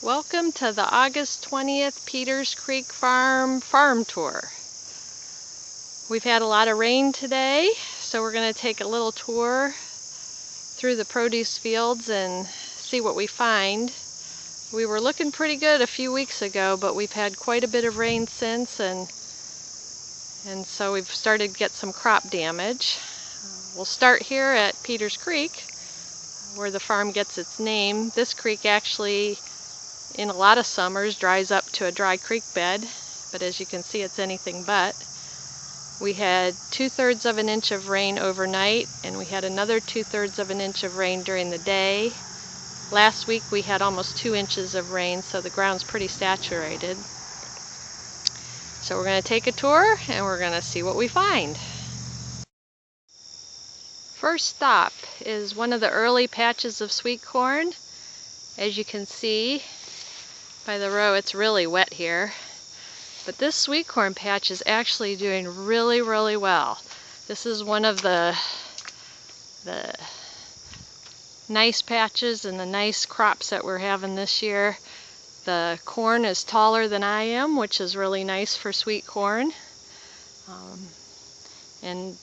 Welcome to the August 20th Peters Creek Farm tour. We've had a lot of rain today, so we're going to take a little tour through the produce fields and see what we find. We were looking pretty good a few weeks ago, but we've had quite a bit of rain since, and so we've started to get some crop damage. We'll start here at Peters Creek, where the farm gets its name. This creek actually, in a lot of summers, dries up to a dry creek bed, but as you can see, it's anything but. We had 2/3 of an inch of rain overnight, and we had another 2/3 of an inch of rain during the day. Last week we had almost 2 inches of rain, so the ground's pretty saturated. So we're going to take a tour and we're going to see what we find. First stop is one of the early patches of sweet corn. As you can see by the row, it's really wet here. But this sweet corn patch is actually doing really, really well. This is one of the nice patches and the nice crops that we're having this year. The corn is taller than I am, which is really nice for sweet corn. And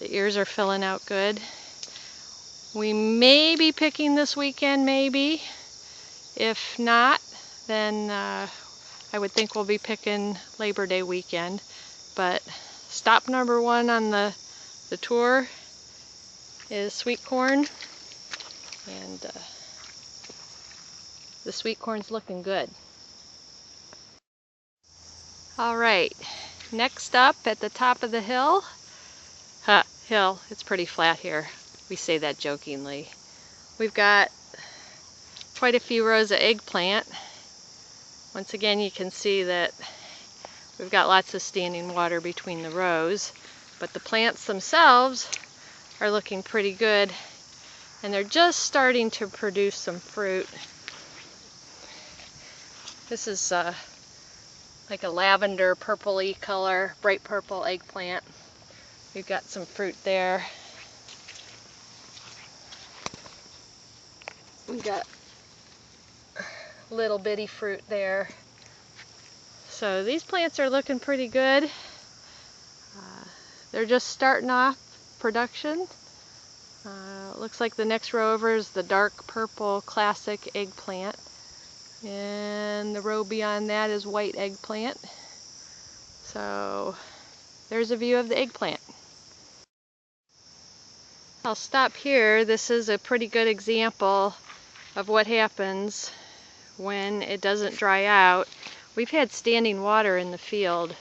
the ears are filling out good. We may be picking this weekend, maybe. If not, then I would think we'll be picking Labor Day weekend. But stop number one on the tour is sweet corn, and the sweet corn's looking good. All right, next up at the top of the hill, it's pretty flat here. We say that jokingly. We've got quite a few rows of eggplant. Once again, you can see that we've got lots of standing water between the rows, but the plants themselves are looking pretty good, and they're just starting to produce some fruit. This is like a lavender purpley color, bright purple eggplant. We've got some fruit there. We've got little bitty fruit there. So these plants are looking pretty good. They're just starting off production. Looks like the next row over is the dark purple classic eggplant, and the row beyond that is white eggplant. So there's a view of the eggplant. I'll stop here. This is a pretty good example of what happens when it doesn't dry out. We've had standing water in the field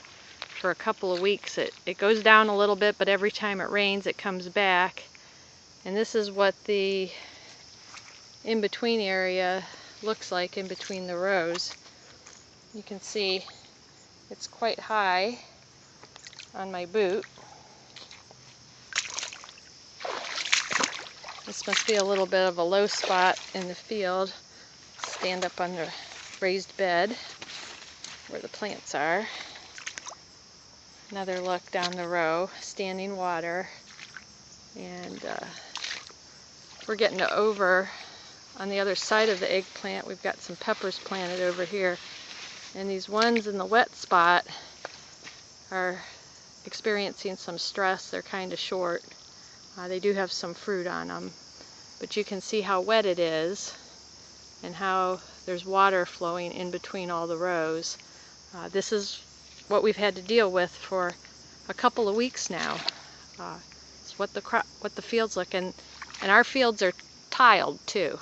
for a couple of weeks. It goes down a little bit, but every time it rains it comes back. And this is what the in-between area looks like in between the rows. You can see it's quite high on my boot. This must be a little bit of a low spot in the field. Stand up on the raised bed where the plants are. Another look down the row, standing water, and we're getting over on the other side of the eggplant. We've got some peppers planted over here, and these ones in the wet spot are experiencing some stress. They're kind of short. They do have some fruit on them, but you can see how wet it is and how there's water flowing in between all the rows. This is what we've had to deal with for a couple of weeks now. It's what the fields look, and our fields are tiled too.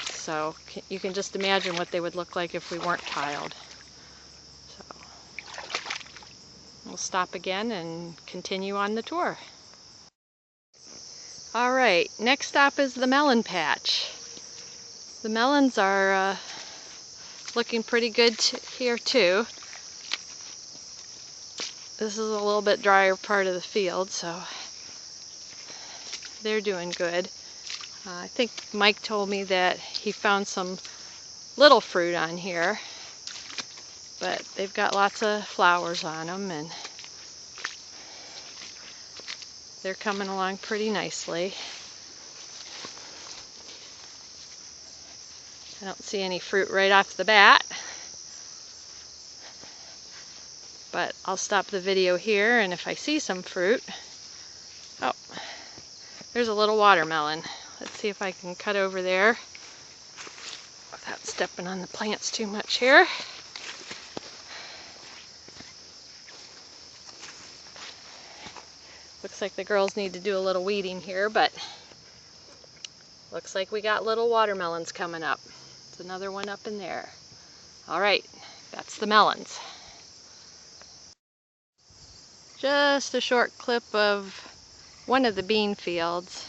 So you can just imagine what they would look like if we weren't tiled. So we'll stop again and continue on the tour. All right, next stop is the melon patch. The melons are looking pretty good here too. This is a little bit drier part of the field, so they're doing good. I think Mike told me that he found some little fruit on here, but they've got lots of flowers on them, and they're coming along pretty nicely. I don't see any fruit right off the bat, but I'll stop the video here, and if I see some fruit, oh, there's a little watermelon. Let's see if I can cut over there without stepping on the plants too much here. Looks like the girls need to do a little weeding here, but looks like we got little watermelons coming up. There's another one up in there. All right, that's the melons. Just a short clip of one of the bean fields.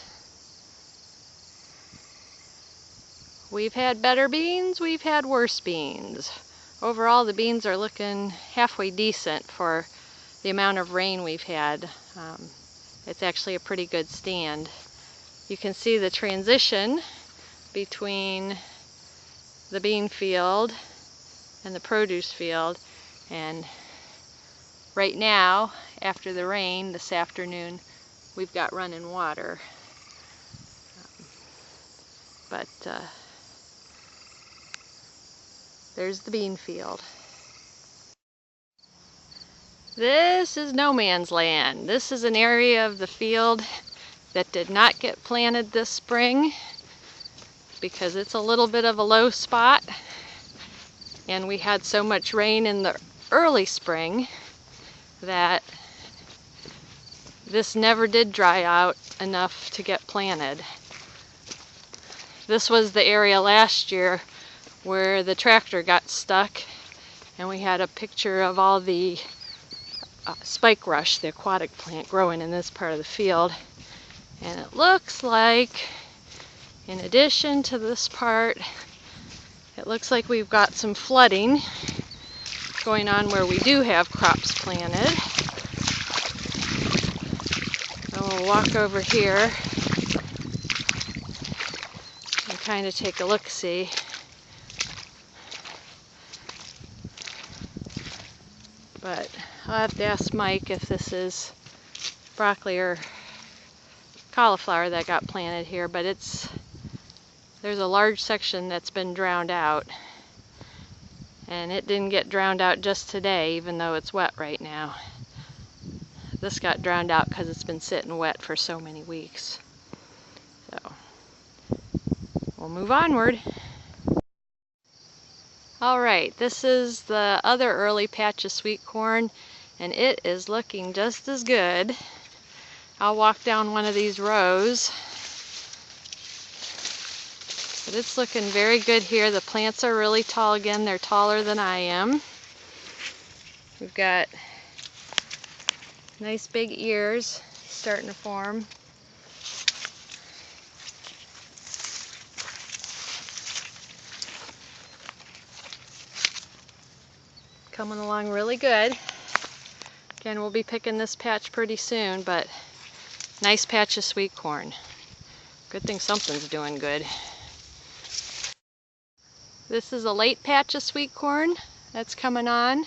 We've had better beans, we've had worse beans. Overall, the beans are looking halfway decent for the amount of rain we've had. It's actually a pretty good stand. You can see the transition between the bean field and the produce field, and right now, after the rain this afternoon, we've got running water. But there's the bean field. This is no man's land. This is an area of the field that did not get planted this spring because it's a little bit of a low spot, and we had so much rain in the early spring that this never did dry out enough to get planted. This was the area last year where the tractor got stuck, and we had a picture of all the spike rush, the aquatic plant, growing in this part of the field. And it looks like, in addition to this part, it looks like we've got some flooding going on where we do have crops planted. And we'll walk over here and kind of take a look-see. But I'll have to ask Mike if this is broccoli or cauliflower that got planted here, but there's a large section that's been drowned out, and it didn't get drowned out just today, even though it's wet right now. This got drowned out because it's been sitting wet for so many weeks. So we'll move onward. Alright, this is the other early patch of sweet corn, and it is looking just as good. I'll walk down one of these rows, but it's looking very good here. The plants are really tall again. They're taller than I am. We've got nice big ears starting to form. Coming along really good. Again, we'll be picking this patch pretty soon, but nice patch of sweet corn. Good thing something's doing good. This is a late patch of sweet corn that's coming on.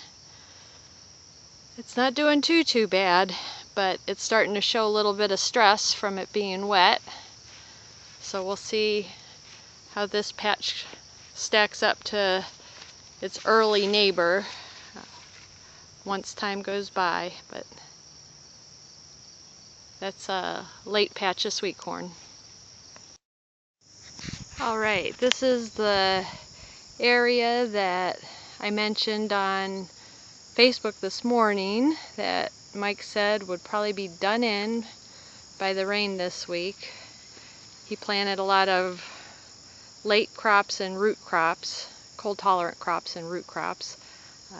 It's not doing too bad, but it's starting to show a little bit of stress from it being wet. So we'll see how this patch stacks up to its early neighbor once time goes by, but that's a late patch of sweet corn. Alright, this is the area that I mentioned on Facebook this morning that Mike said would probably be done in by the rain this week. He planted a lot of late crops and root crops, cold tolerant crops and root crops.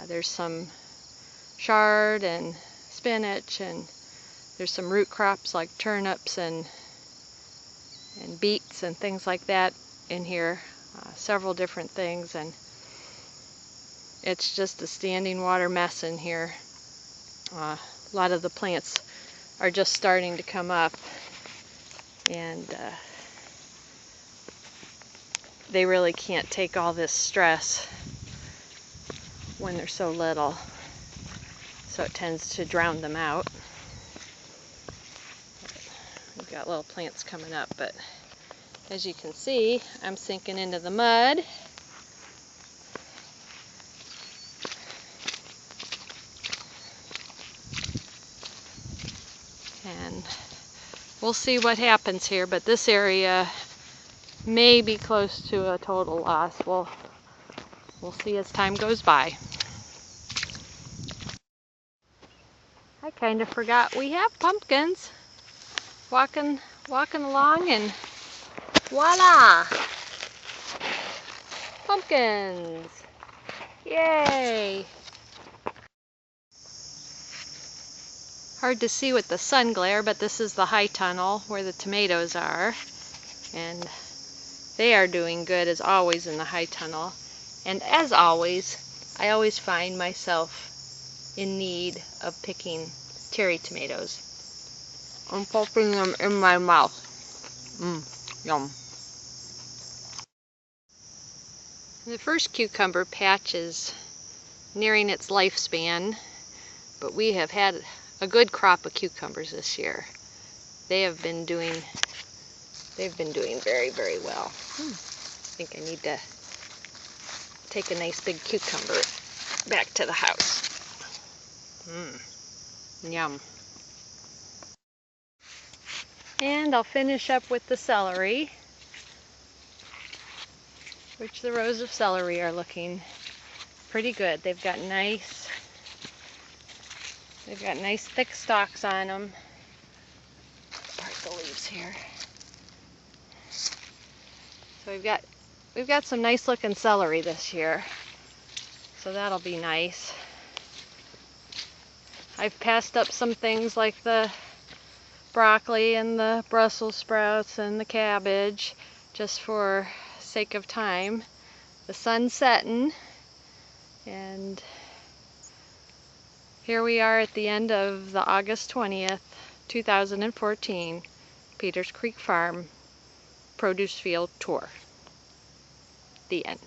There's some chard and spinach, and there's some root crops like turnips and beets and things like that in here, several different things, and it's just a standing water mess in here. A lot of the plants are just starting to come up, and they really can't take all this stress when they're so little, so it tends to drown them out. We've got little plants coming up, but as you can see, I'm sinking into the mud, And we'll see what happens here, but this area may be close to a total loss. We'll see as time goes by. I kind of forgot we have pumpkins. Walking along and voila! Pumpkins! Yay! Hard to see with the sun glare, but this is the high tunnel where the tomatoes are. And they are doing good as always in the high tunnel. And as always, I always find myself in need of picking cherry tomatoes. I'm popping them in my mouth. Yum. The first cucumber patch is nearing its lifespan, but we have had a good crop of cucumbers this year. They've been doing very, very well. I think I need to take a nice big cucumber back to the house. Yum. And I'll finish up with the celery, which the rows of celery are looking pretty good. They've got nice thick stalks on them. Part the leaves here. So we've got some nice looking celery this year. So that'll be nice. I've passed up some things like the broccoli and the Brussels sprouts and the cabbage just for sake of time. The sun's setting, and here we are at the end of the August 20th, 2014 Peters Creek Farm Produce Field Tour. The end.